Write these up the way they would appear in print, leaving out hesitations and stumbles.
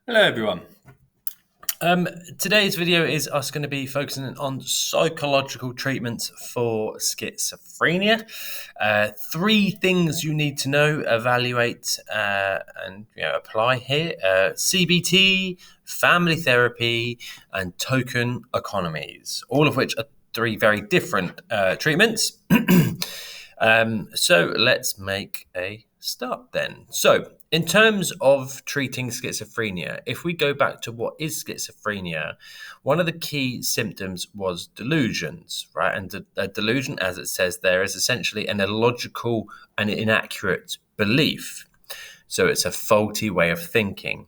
Hello, everyone. Today's video is us going to be focusing on psychological treatments for schizophrenia. Three things you need to know, evaluate, and apply here: CBT, family therapy, and token economies. All of which are three very different treatments. So let's make a start then. So, in terms of treating schizophrenia, if we go back to what is schizophrenia, one of the key symptoms was delusions, right? And a delusion, as it says there, is essentially an illogical and inaccurate belief. So it's a faulty way of thinking.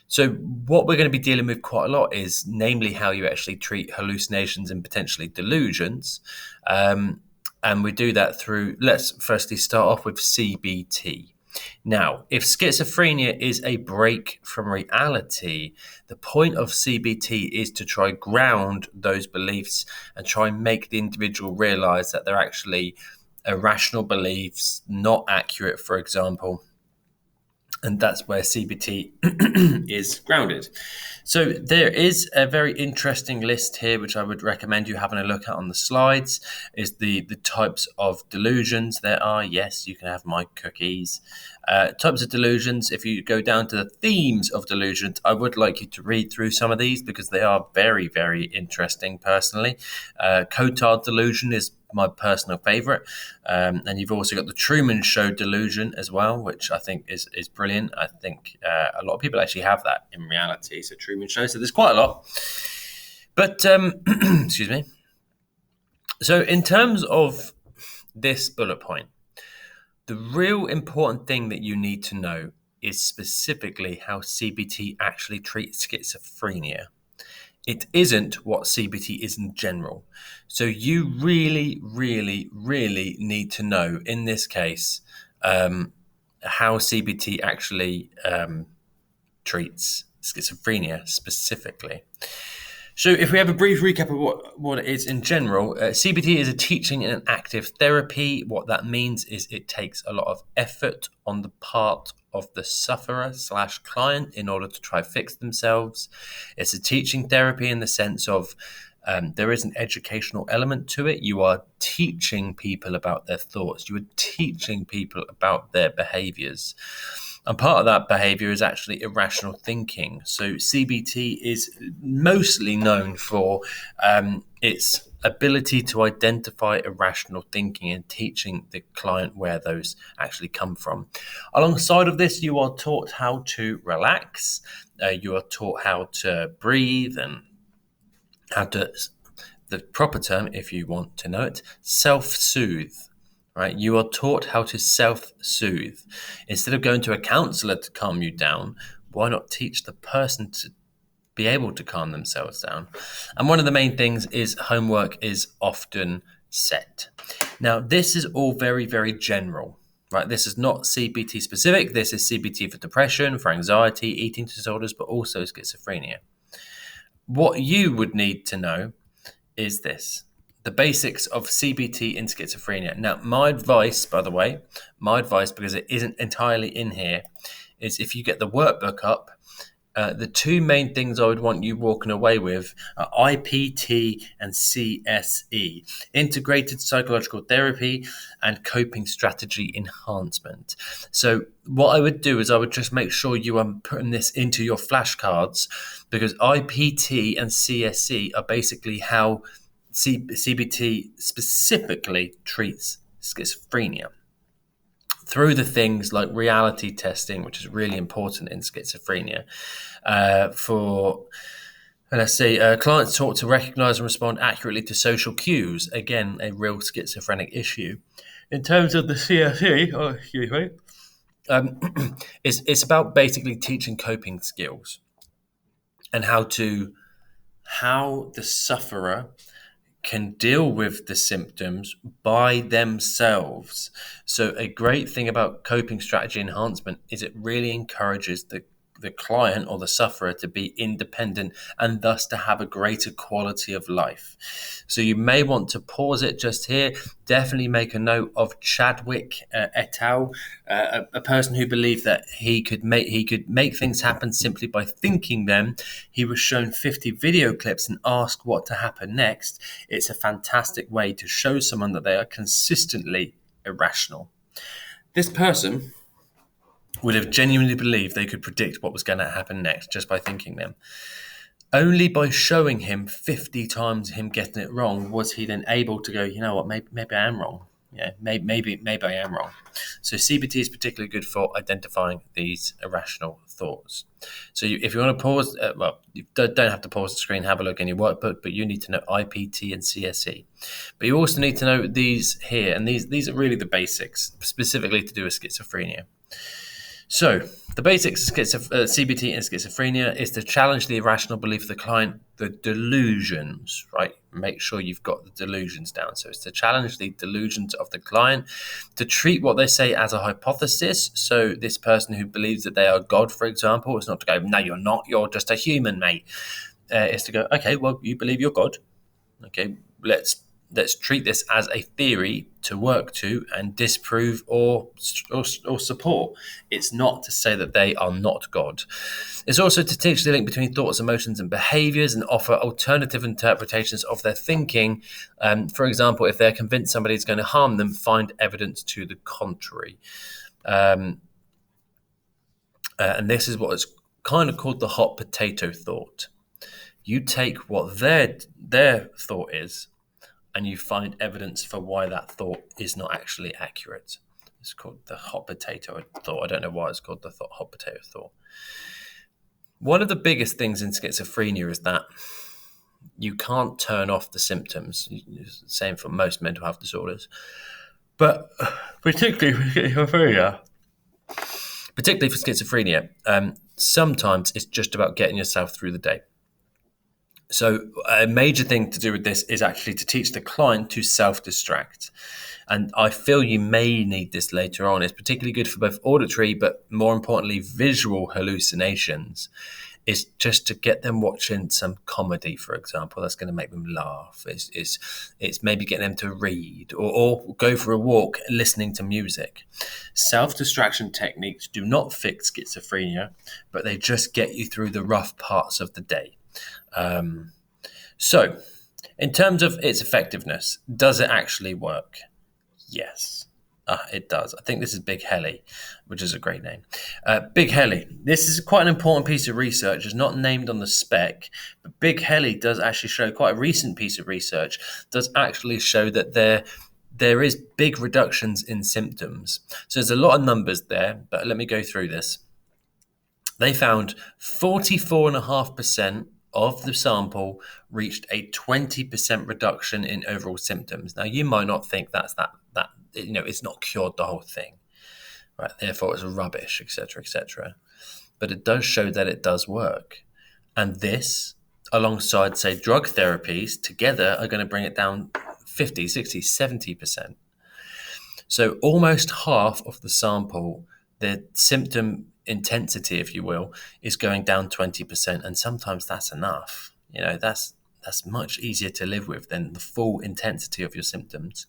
So what we're going to be dealing with quite a lot is namely how you actually treat hallucinations and potentially delusions. And we do that through, let's firstly start off with CBT. Now, if schizophrenia is a break from reality, the point of CBT is to try ground those beliefs and try and make the individual realize that they're actually irrational beliefs, not accurate, for example. And that's where CBT is grounded. So there is a very interesting list here, which I would recommend you having a look at on the slides, is the types of delusions there are. Yes, you can have my cookies. Types of delusions, if you go down to the themes of delusions, I would like you to read through some of these because they are very, very interesting personally. Cotard delusion is my personal favorite. And you've also got the Truman Show delusion as well, which I think is brilliant. I think a lot of people actually have that in reality. So Truman Show. So there's quite a lot. But excuse me. So in terms of this bullet point, the real important thing that you need to know is specifically how CBT actually treats schizophrenia. It isn't what CBT is in general. So you really, really, really need to know in this case how CBT actually treats schizophrenia specifically. So if we have a brief recap of what it is in general, CBT is a teaching and an active therapy. What that means is it takes a lot of effort on the part of the sufferer slash client in order to try fix themselves. It's a teaching therapy in the sense of there is an educational element to it. You are teaching people about their thoughts. You are teaching people about their behaviors. And part of that behavior is actually irrational thinking. So CBT is mostly known for its ability to identify irrational thinking and teaching the client where those actually come from. Alongside of this, you are taught how to relax. You are taught how to breathe and how to, the proper term, if you want to know it, self-soothe. Right, you are taught how to self-soothe. Instead of going to a counselor to calm you down, why not teach the person to be able to calm themselves down? And one of the main things is homework is often set. Now, this is all very, very general. Right, this is not CBT specific. This is CBT for depression, for anxiety, eating disorders, but also schizophrenia. What you would need to know is this: the basics of CBT in schizophrenia. Now, my advice, by the way, because it isn't entirely in here, is if you get the workbook up, the two main things I would want you walking away with are IPT and CSE, Integrated Psychological Therapy and Coping Strategy Enhancement. So what I would do is I would just make sure you are putting this into your flashcards, because IPT and CSE are basically how CBT specifically treats schizophrenia through the things like reality testing, which is really important in schizophrenia. For, let's say, clients taught to recognize and respond accurately to social cues. Again, a real schizophrenic issue. In terms of the CSE, it's about basically teaching coping skills and how the sufferer can deal with the symptoms by themselves. So a great thing about coping strategy enhancement is it really encourages the the client or the sufferer to be independent and thus to have a greater quality of life. So you may want to pause it just here. Definitely make a note of Chadwick et al., a person who believed that he could make things happen simply by thinking them. He was shown 50 video clips and asked what to happen next. It's a fantastic way to show someone that they are consistently irrational. This person would have genuinely believed they could predict what was going to happen next just by thinking them. Only by showing him 50 times him getting it wrong was he then able to go, you know what, maybe I am wrong. Yeah, maybe I am wrong. So CBT is particularly good for identifying these irrational thoughts. So if you want to pause, you don't have to pause the screen, have a look in your workbook, but you need to know IPT and CSE. But you also need to know these here, and these are really the basics, specifically to do with schizophrenia. So the basics of CBT and schizophrenia is to challenge the irrational belief of the client, the delusions, right? Make sure you've got the delusions down. So it's to challenge the delusions of the client, to treat what they say as a hypothesis. So this person who believes that they are God, for example, is not to go, no, you're not, you're just a human, mate. It's to go, okay, well, you believe you're God. Okay, let's treat this as a theory to work to and disprove or support. It's not to say that they are not God. It's also to teach the link between thoughts, emotions, and behaviors and offer alternative interpretations of their thinking. For example, if they're convinced somebody is going to harm them, find evidence to the contrary. And this is what is kind of called the hot potato thought. You take what their thought is, and you find evidence for why that thought is not actually accurate. It's called the hot potato thought. I don't know why it's called the hot potato thought. One of the biggest things in schizophrenia is that you can't turn off the symptoms. It's the same for most mental health disorders. But particularly for schizophrenia, sometimes it's just about getting yourself through the day. So a major thing to do with this is actually to teach the client to self-distract. And I feel you may need this later on. It's particularly good for both auditory, but more importantly, visual hallucinations. It's just to get them watching some comedy, for example. That's going to make them laugh. It's maybe getting them to read or go for a walk listening to music. Self-distraction techniques do not fix schizophrenia, but they just get you through the rough parts of the day. So, in terms of its effectiveness, does it actually work? Yes, it does. I think this is Big Helly, which is a great name. Big Helly. This is quite an important piece of research. It's not named on the spec, but Big Helly does actually show, quite a recent piece of research, does actually show that there is big reductions in symptoms. So there's a lot of numbers there, but let me go through this. They found 44.5% of the sample reached a 20% reduction in overall symptoms. Now, you might not think that's that it's not cured the whole thing, right? Therefore, it's rubbish, etc., etc. But it does show that it does work, and this, alongside, say, drug therapies, together are going to bring it down 50, 60, 70%. So almost half of the sample, the symptom intensity, if you will, is going down 20%, and sometimes that's enough. That's much easier to live with than the full intensity of your symptoms.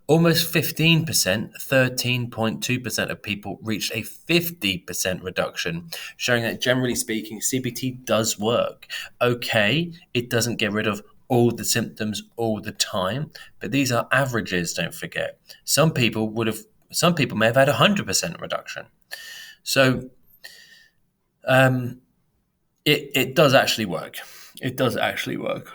Almost 15%, 13.2% of people reached a 50% reduction, showing that generally speaking, CBT does work. Okay, it doesn't get rid of all the symptoms all the time, but these are averages, don't forget. Some people may have had 100% reduction. So it does actually work. It does actually work.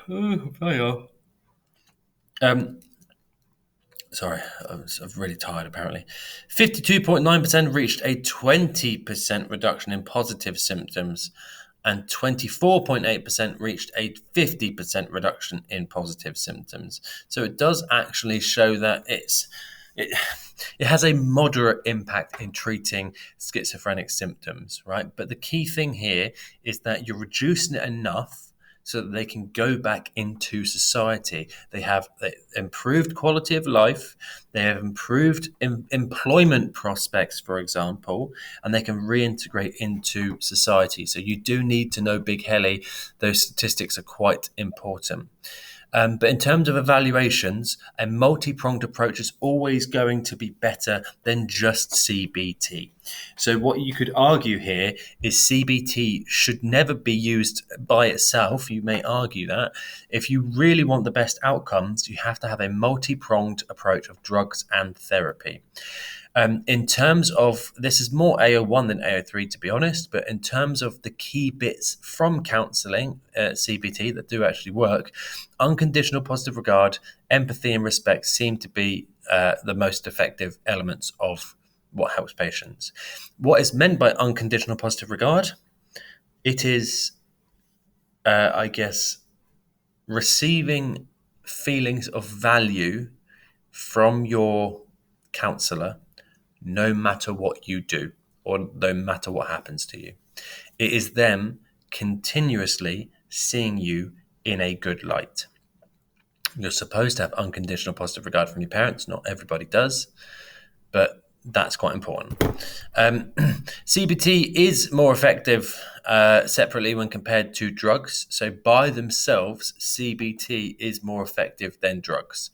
Sorry, I'm really tired apparently. 52.9% reached a 20% reduction in positive symptoms, and 24.8% reached a 50% reduction in positive symptoms. So it does actually show that it has a moderate impact in treating schizophrenic symptoms, right? But the key thing here is that you're reducing it enough so that they can go back into society. They have improved quality of life, they have improved employment prospects, for example, and they can reintegrate into society. So you do need to know, Big Helly, those statistics are quite important. But in terms of evaluations, a multi-pronged approach is always going to be better than just CBT. So what you could argue here is CBT should never be used by itself. You may argue that. If you really want the best outcomes, you have to have a multi-pronged approach of drugs and therapy. In terms of, this is more AO1 than AO3, to be honest, but in terms of the key bits from counselling, CBT, that do actually work, unconditional positive regard, empathy and respect seem to be the most effective elements of what helps patients. What is meant by unconditional positive regard? It is, I guess, receiving feelings of value from your counsellor, no matter what you do or no matter what happens to you. It is them continuously seeing you in a good light. You're supposed to have unconditional positive regard from your parents. Not everybody does, but that's quite important. CBT is more effective separately when compared to drugs. So by themselves, CBT is more effective than drugs.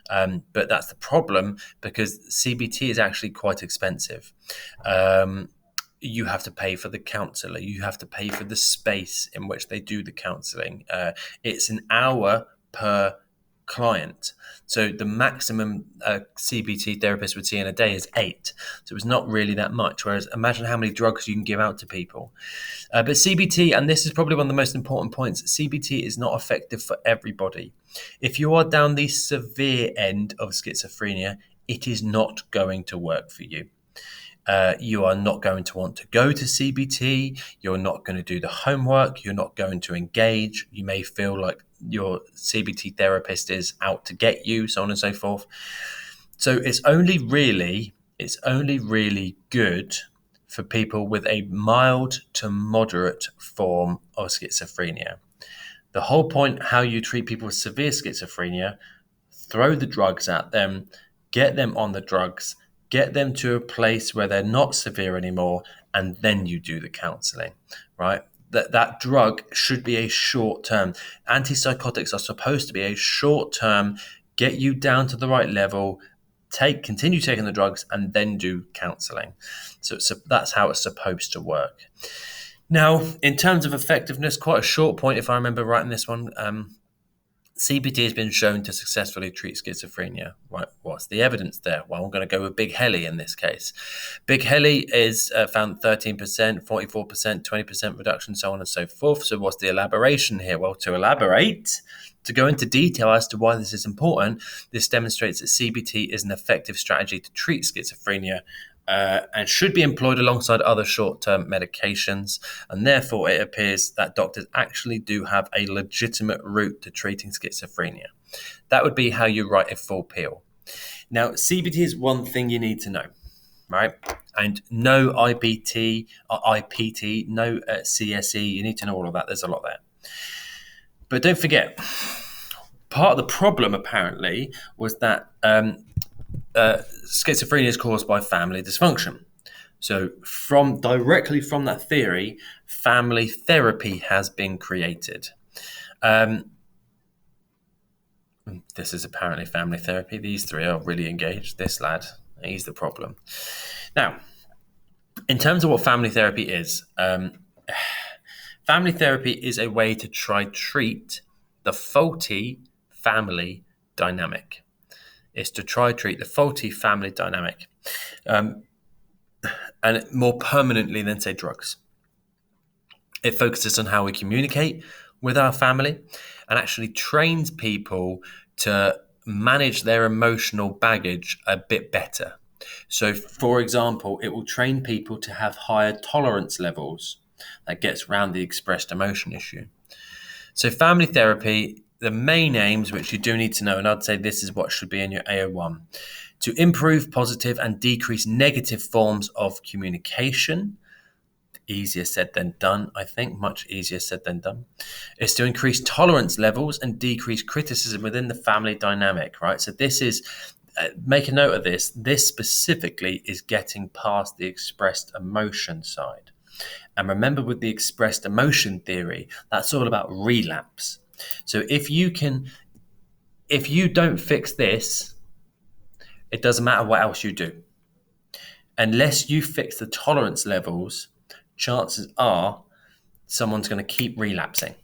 But that's the problem, because CBT is actually quite expensive. You have to pay for the counsellor. You have to pay for the space in which they do the counselling. It's an hour per client. So the maximum CBT therapist would see in a day is 8. So it's not really that much. Whereas imagine how many drugs you can give out to people. But CBT, and this is probably one of the most important points, CBT is not effective for everybody. If you are down the severe end of schizophrenia, it is not going to work for you. You are not going to want to go to CBT. You're not going to do the homework. You're not going to engage. You may feel like your CBT therapist is out to get you, so on and so forth. So it's only really good for people with a mild to moderate form of schizophrenia. The whole point, how you treat people with severe schizophrenia, throw the drugs at them, get them on the drugs, get them to a place where they're not severe anymore, and then you do the counselling, right? That drug should be a short term. Antipsychotics are supposed to be a short term, get you down to the right level, continue taking the drugs, and then do counselling. So that's how it's supposed to work. Now, in terms of effectiveness, quite a short point, if I remember right in this one, CBT has been shown to successfully treat schizophrenia. Right? What's the evidence there? Well, I'm going to go with Big Helly in this case. Big Helly is found 13%, 44%, 20% reduction, so on and so forth. So what's the elaboration here? Well, to elaborate, to go into detail as to why this is important, this demonstrates that CBT is an effective strategy to treat schizophrenia, and should be employed alongside other short-term medications. And therefore, it appears that doctors actually do have a legitimate route to treating schizophrenia. That would be how you write a full pill. Now, CBT is one thing you need to know, right? And no IBT, or IPT, no CSE. You need to know all of that. There's a lot there. But don't forget, part of the problem, apparently, was that schizophrenia is caused by family dysfunction. So directly from that theory, family therapy has been created. This is apparently family therapy. These three are really engaged. This lad, he's the problem. Now, in terms of what family therapy is, family therapy is a way to treat the faulty family dynamic. Is to treat the faulty family dynamic, and more permanently than, say, drugs. It focuses on how we communicate with our family and actually trains people to manage their emotional baggage a bit better. So, for example, it will train people to have higher tolerance levels. That gets around the expressed emotion issue. So family therapy, the main aims, which you do need to know, and I'd say this is what should be in your AO1, to improve positive and decrease negative forms of communication, Easier said than done, I think, much easier said than done. It's to increase tolerance levels and decrease criticism within the family dynamic, right? So this is, make a note of this. This specifically is getting past the expressed emotion side. And remember, with the expressed emotion theory, that's all about relapse. So if you don't fix this, it doesn't matter what else you do. Unless you fix the tolerance levels, chances are someone's going to keep relapsing.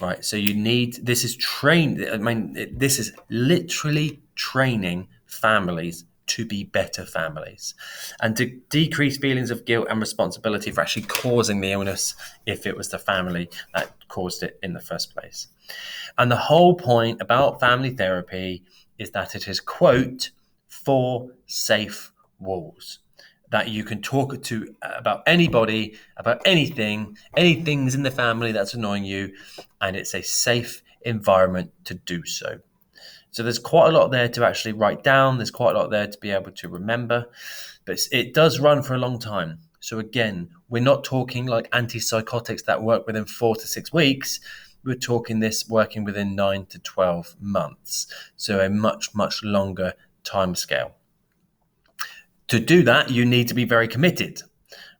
Right. So you need, this is trained. I mean, this is literally training families to be better families and to decrease feelings of guilt and responsibility for actually causing the illness if it was the family that caused it in the first place. And the whole point about family therapy is that it is, quote, for safe walls, that you can talk to about anybody, about anything, anything's in the family that's annoying you, and it's a safe environment to do so. So there's quite a lot there to actually write down. There's quite a lot there to be able to remember, but it does run for a long time. So again, we're not talking like antipsychotics that work within 4 to 6 weeks. We're talking this working within 9 to 12 months. So a much, much longer time scale. To do that, you need to be very committed,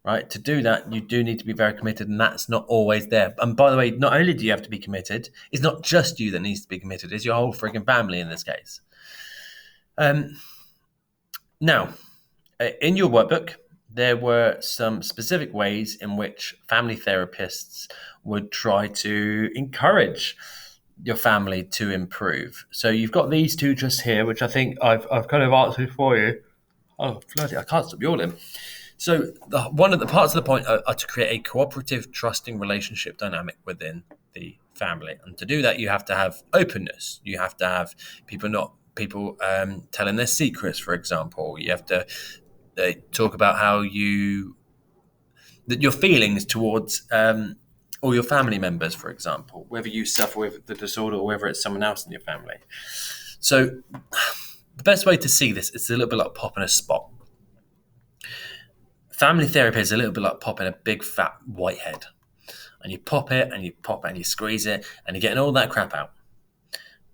right? To do that, you do need to be very committed, and that's not always there. And by the way, not only do you have to be committed, it's not just you that needs to be committed, it's your whole freaking family in this case. Now, in your workbook, there were some specific ways in which family therapists would try to encourage your family to improve. So you've got these two just here, which I think I've kind of answered for you. Oh, bloody, I can't stop yawning. So one of the parts of the point are to create a cooperative, trusting relationship dynamic within the family. And to do that, you have to have openness. You have to have people telling their secrets, for example. You have to talk about how your feelings towards all your family members, for example, whether you suffer with the disorder or whether it's someone else in your family. So the best way to see this is a little bit like popping a spot. Family therapy is a little bit like popping a big fat whitehead. And you pop it and you pop it and you squeeze it and you're getting all that crap out.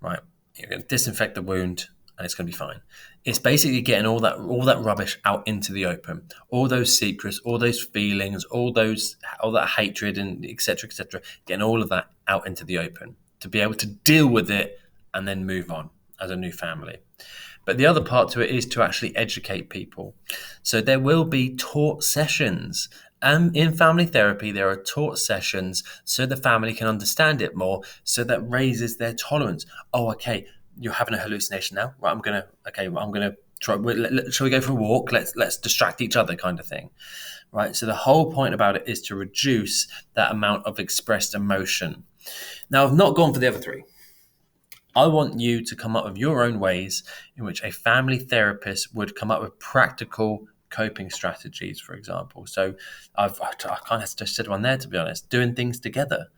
Right? You're going to disinfect the wound and it's going to be fine. It's basically getting all that rubbish out into the open. All those secrets, all those feelings, all that hatred and etc. Getting all of that out into the open to be able to deal with it and then move on as a new family. But the other part to it is to actually educate people. So there will be taught sessions. In family therapy, there are taught sessions so the family can understand it more, so that raises their tolerance. Oh, okay, you're having a hallucination now. Right, I'm gonna try. Shall we go for a walk? Let's distract each other, kind of thing. Right. So the whole point about it is to reduce that amount of expressed emotion. Now, I've not gone for the other three. I want you to come up with your own ways in which a family therapist would come up with practical coping strategies, for example. So I kind of just said one there, to be honest. Doing things together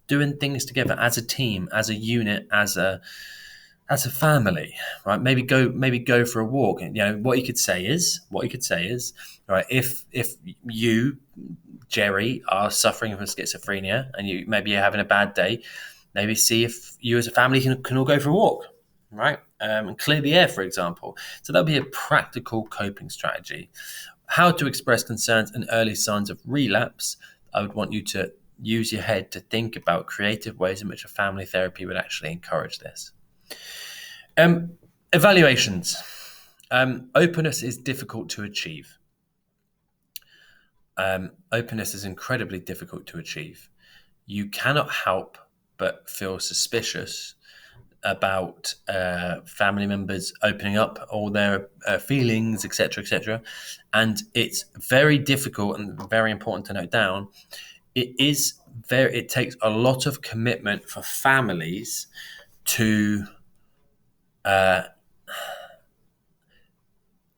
as a team, as a unit, as a family, right? Maybe go for a walk. You know, what you could say is, right, if you, Jerry, are suffering from schizophrenia and you're having a bad day, maybe see if you as a family can all go for a walk, right? And clear the air, for example. So that'll be a practical coping strategy. How to express concerns and early signs of relapse. I would want you to use your head to think about creative ways in which a family therapy would actually encourage this. Evaluations. Openness is difficult to achieve. Openness is incredibly difficult to achieve. You cannot help but feel suspicious about family members opening up all their feelings, etc. And it's very difficult and very important to note down. It takes a lot of commitment for families to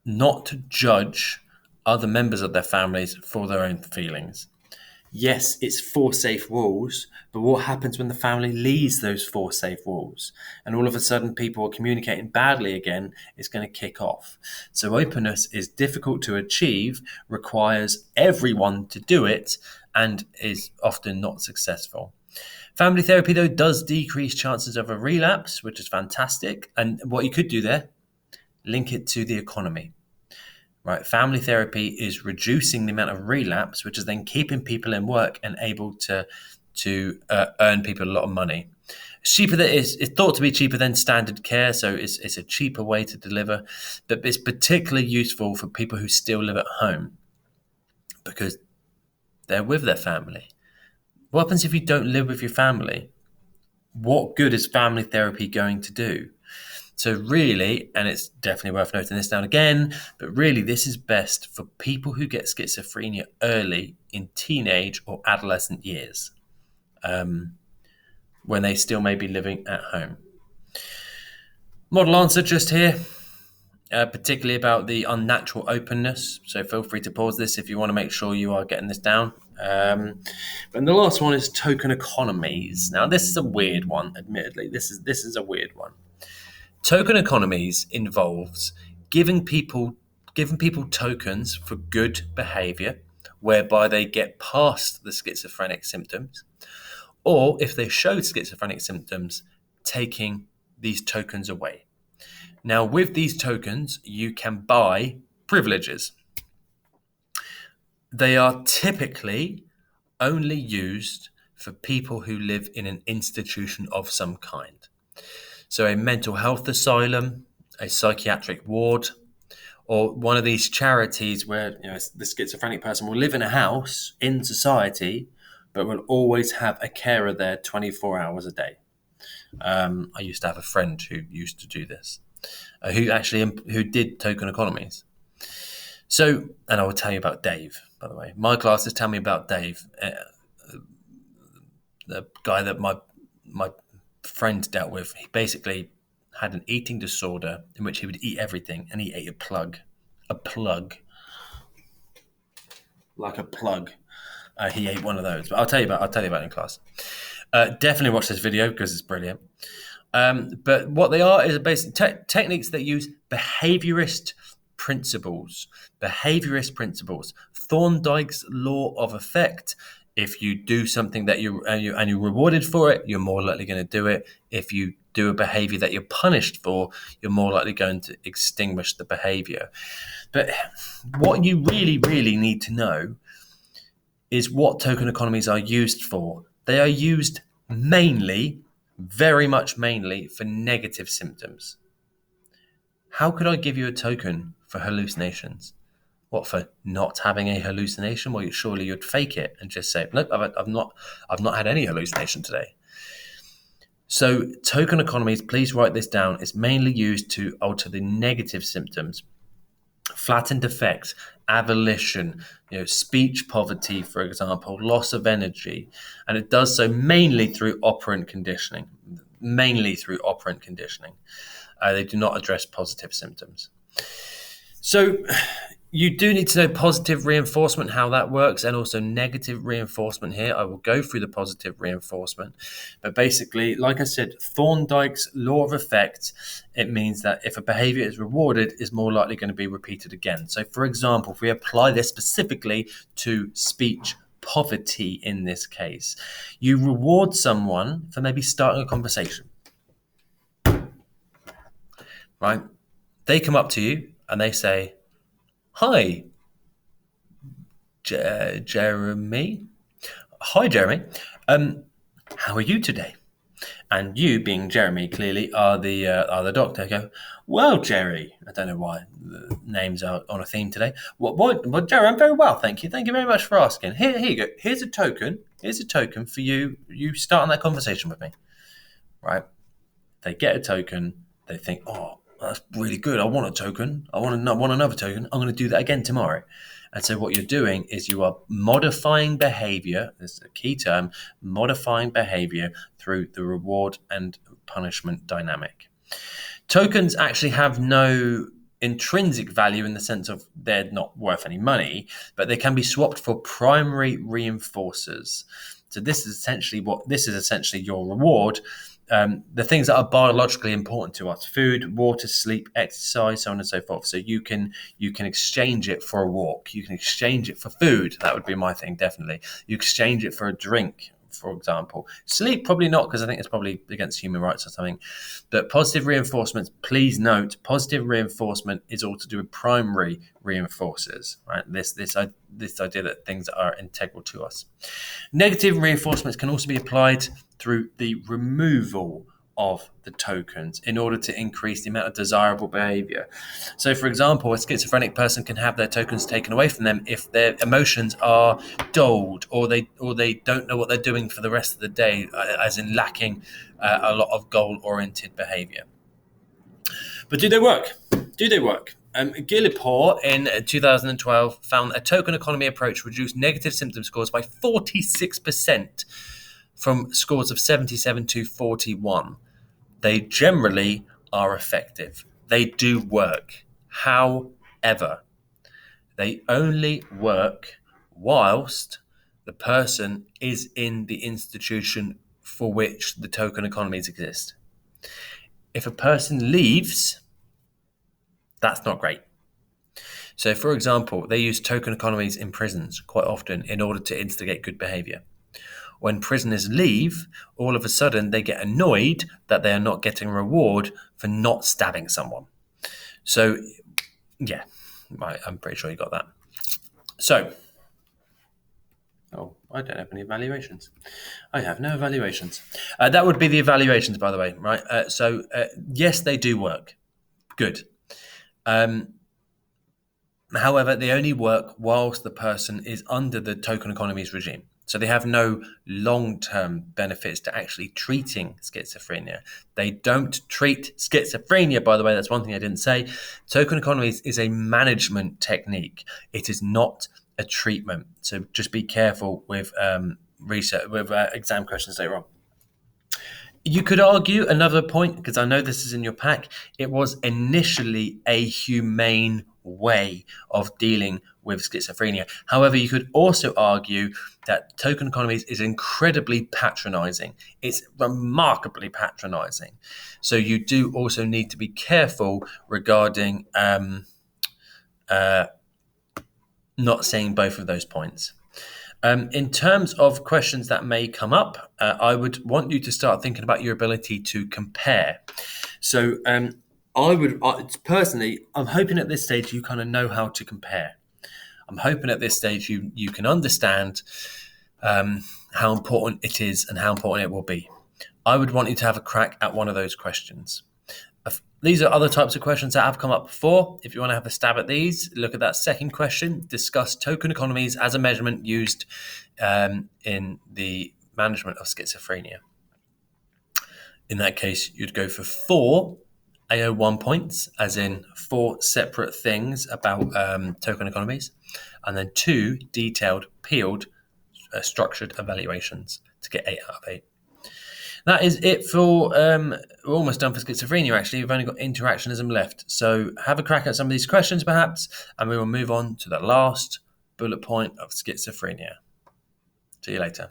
not judge other members of their families for their own feelings. Yes, it's four safe walls, but what happens when the family leaves those four safe walls and all of a sudden people are communicating badly again? It's going to kick off. So, openness is difficult to achieve, requires everyone to do it, and is often not successful. Family therapy, though, does decrease chances of a relapse, which is fantastic. And what you could do there, link it to the economy. Right, family therapy is reducing the amount of relapse, which is then keeping people in work and able to earn people a lot of money. It's cheaper that it's thought to be cheaper than standard care, so it's a cheaper way to deliver. But it's particularly useful for people who still live at home because they're with their family. What happens if you don't live with your family? What good is family therapy going to do? So really, and it's definitely worth noting this down again, but really this is best for people who get schizophrenia early in teenage or adolescent years, when they still may be living at home. Model answer just here, particularly about the unnatural openness. So feel free to pause this if you want to make sure you are getting this down. And the last one is token economies. Now this is a weird one, admittedly. This is a weird one. Token economies involves giving people tokens for good behavior, whereby they get past the schizophrenic symptoms, or if they show schizophrenic symptoms, taking these tokens away. Now, with these tokens, you can buy privileges. They are typically only used for people who live in an institution of some kind. So a mental health asylum, a psychiatric ward, or one of these charities where the schizophrenic person will live in a house in society, but will always have a carer there 24 hours a day. I used to have a friend who used to do this, who did token economies. So, and I will tell you about Dave, by the way. My classes tell me about Dave, the guy that my friend dealt with. He basically had an eating disorder in which he would eat everything, and he ate a plug, like a plug. He ate one of those, but I'll tell you about it in class. Definitely watch this video because it's brilliant. But what they are is basic techniques that use behaviorist principles. Thorndike's law of effect. If you do something that you're rewarded for it, you're more likely going to do it. If you do a behavior that you're punished for, you're more likely going to extinguish the behavior. But what you really, really need to know is what token economies are used for. They are used mainly, very much mainly, for negative symptoms. How could I give you a token for hallucinations? What, for not having a hallucination? Well, surely you'd fake it and just say, "Nope, I've not had any hallucination today." So token economies, please write this down, is mainly used to alter the negative symptoms. Flattened effects, avolition, speech poverty, for example, loss of energy, and it does so mainly through operant conditioning. They do not address positive symptoms. So you do need to know positive reinforcement, how that works, and also negative reinforcement here. I will go through the positive reinforcement. But basically, like I said, Thorndike's law of effect, it means that if a behavior is rewarded, it's more likely going to be repeated again. So, for example, if we apply this specifically to speech poverty in this case, you reward someone for maybe starting a conversation, right? They come up to you and they say, "Hi, Jeremy. Hi, Jeremy. How are you today?" And you, being Jeremy, clearly are the doctor. Go, "Well, Jerry, I don't know why the names are on a theme today. Well, Jerry, I'm very well, thank you. Thank you very much for asking. Here you go. Here's a token. For you. You starting that conversation with me, right?" They get a token. They think, "Oh, that's really good. I want a token. I want another token. I'm going to do that again tomorrow." And so what you're doing is you are modifying behavior. This is a key term, modifying behavior through the reward and punishment dynamic. Tokens actually have no intrinsic value in the sense of they're not worth any money, but they can be swapped for primary reinforcers. So this is essentially your reward. The things that are biologically important to us: food, water, sleep, exercise, so on and so forth. So you can exchange it for a walk. You can exchange it for food. That would be my thing, definitely. You exchange it for a drink, for example. Sleep, probably not, because I think it's probably against human rights or something. But positive reinforcements, please note, positive reinforcement is all to do with primary reinforcers, right? This idea that things are integral to us. Negative reinforcements can also be applied through the removal of the tokens in order to increase the amount of desirable behavior. So, for example, a schizophrenic person can have their tokens taken away from them if their emotions are dulled, or they don't know what they're doing for the rest of the day, as in lacking a lot of goal-oriented behavior. But do they work? Gillipore in 2012 found a token economy approach reduced negative symptom scores by 46% from scores of 77 to 41. They generally are effective. They do work. However, they only work whilst the person is in the institution for which the token economies exist. If a person leaves, that's not great. So, for example, they use token economies in prisons quite often in order to instigate good behavior. When prisoners leave, all of a sudden they get annoyed that they are not getting a reward for not stabbing someone. So, yeah, I'm pretty sure you got that. So, I don't have any evaluations. I have no evaluations. That would be the evaluations, by the way, right? So, yes, they do work. Good. However, they only work whilst the person is under the token economies regime. So they have no long-term benefits to actually treating schizophrenia. They don't treat schizophrenia, by the way. That's one thing I didn't say. Token economies is a management technique. It is not a treatment. So just be careful with research, with exam questions later on. You could argue another point, because I know this is in your pack, it was initially a humane way of dealing with schizophrenia. However, you could also argue that token economies is incredibly patronizing. It's remarkably patronizing. So you do also need to be careful regarding not saying both of those points. In terms of questions that may come up, I would want you to start thinking about your ability to compare. So personally, I'm hoping at this stage you kind of know how to compare. I'm hoping at this stage you can understand how important it is and how important it will be. I would want you to have a crack at one of those questions. These are other types of questions that have come up before. If you want to have a stab at these, look at that second question. Discuss token economies as a measurement used in the management of schizophrenia. In that case, you'd go for 4 AO1 points, as in 4 separate things about token economies, and then 2 detailed, peeled, structured evaluations to get 8 out of 8. That is it for, we're almost done for schizophrenia, actually. We've only got interactionism left. So have a crack at some of these questions, perhaps, and we will move on to the last bullet point of schizophrenia. See you later.